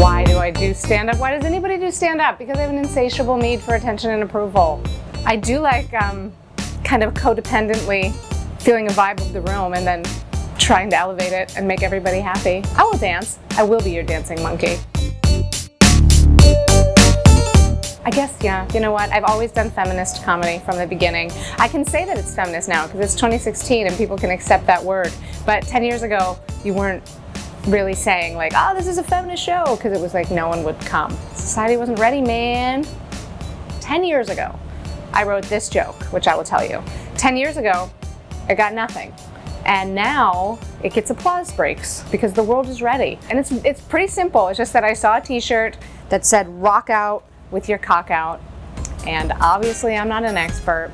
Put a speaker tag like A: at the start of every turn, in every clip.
A: Why do I do stand-up? Why does anybody do stand-up? Because I have an insatiable need for attention and approval. I do like kind of codependently feeling a vibe of the room and then trying to elevate it and make everybody happy. I will dance. I will be your dancing monkey. I guess, yeah, you know what? I've always done feminist comedy from the beginning. I can say that it's feminist now because it's 2016 and people can accept that word. But 10 years ago, you weren't really saying like, oh, this is a feminist show, because it was like no one would come. Society wasn't ready, man. 10 years ago, I wrote this joke, which I will tell you. 10 years ago, it got nothing. And now it gets applause breaks because the world is ready. And it's pretty simple. It's just that I saw a t-shirt that said rock out with your cock out. And obviously I'm not an expert.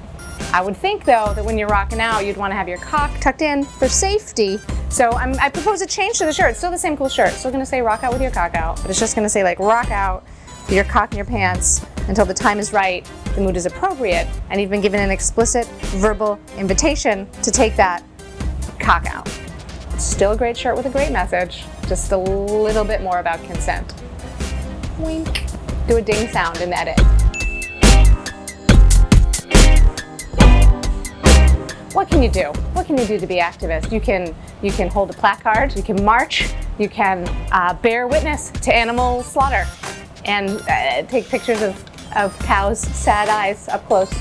A: I would think though that when you're rocking out, you'd want to have your cock tucked in for safety. So I propose a change to the shirt. It's still the same cool shirt. Still gonna say rock out with your cock out, but it's just gonna say like rock out with your cock in your pants until the time is right, the mood is appropriate, and you've been given an explicit verbal invitation to take that cock out. Still a great shirt with a great message, just a little bit more about consent. Wink. Do a ding sound in the edit. What can you do? What can you do to be activist? You can hold a placard, you can march, you can bear witness to animal slaughter and take pictures of cows' sad eyes up close.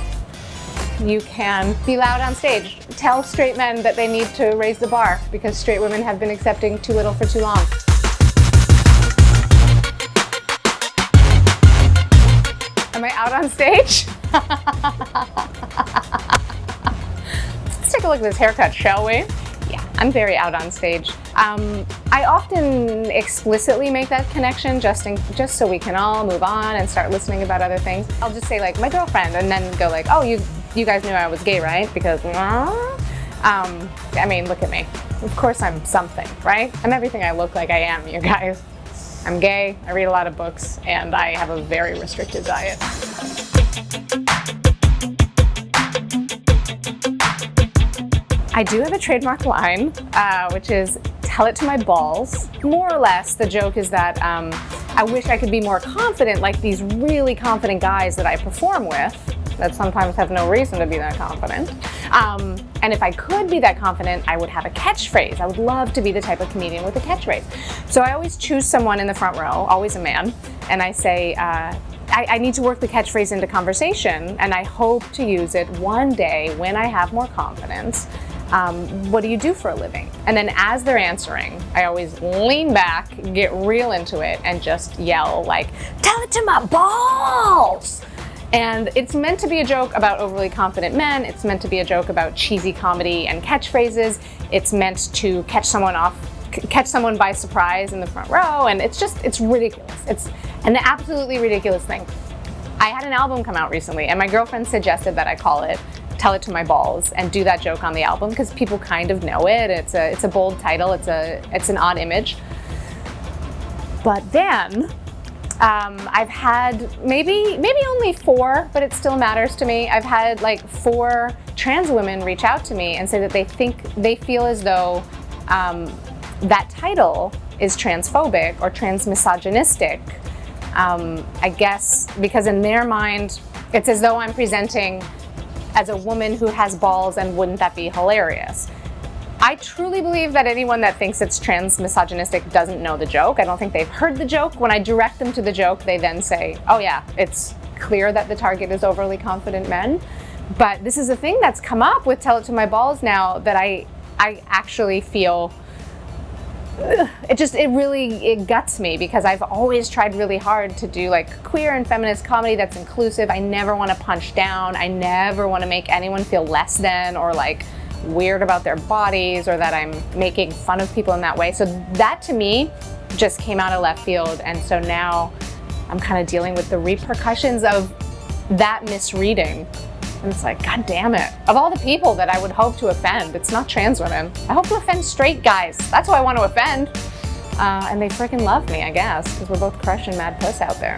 A: You can be loud on stage. Tell straight men that they need to raise the bar because straight women have been accepting too little for too long. Am I out on stage? Let's take a look at this haircut, shall we? Yeah, I'm very out on stage. I often explicitly make that connection just so we can all move on and start listening about other things. I'll just say like, my girlfriend, and then go like, oh, you guys knew I was gay, right? Because, I mean, look at me. Of course I'm something, right? I'm everything I look like I am, you guys. I'm gay, I read a lot of books, and I have a very restricted diet. I do have a trademark line, which is tell it to my balls. More or less, the joke is that I wish I could be more confident like these really confident guys that I perform with that sometimes have no reason to be that confident. And if I could be that confident, I would have a catchphrase. I would love to be the type of comedian with a catchphrase. So I always choose someone in the front row, always a man, and I say, I need to work the catchphrase into conversation, and I hope to use it one day when I have more confidence. What do you do for a living? And then as they're answering, I always lean back, get real into it, and just yell like, tell it to my balls! And it's meant to be a joke about overly confident men. It's meant to be a joke about cheesy comedy and catchphrases. It's meant to catch someone by surprise in the front row. And it's ridiculous. It's an absolutely ridiculous thing. I had an album come out recently and my girlfriend suggested that I call it Tell It to My Balls and do that joke on the album because people kind of know it. It's a bold title. It's an odd image. But then, I've had maybe only 4, but it still matters to me. I've had like 4 trans women reach out to me and say that they feel as though that title is transphobic or transmisogynistic. I guess because in their mind, it's as though I'm presenting as a woman who has balls and wouldn't that be hilarious? I truly believe that anyone that thinks it's trans-misogynistic doesn't know the joke. I don't think they've heard the joke. When I direct them to the joke, they then say, oh yeah, it's clear that the target is overly confident men. But this is a thing that's come up with Tell It to My Balls now that I actually feel, it guts me because I've always tried really hard to do like queer and feminist comedy that's inclusive. I never want to punch down. I never want to make anyone feel less than or like weird about their bodies or that I'm making fun of people in that way. So that to me just came out of left field. And so now I'm kind of dealing with the repercussions of that misreading. And it's like, God damn it. Of all the people that I would hope to offend, it's not trans women. I hope to offend straight guys. That's who I want to offend. And they freaking love me, I guess, because we're both crushing mad puss out there.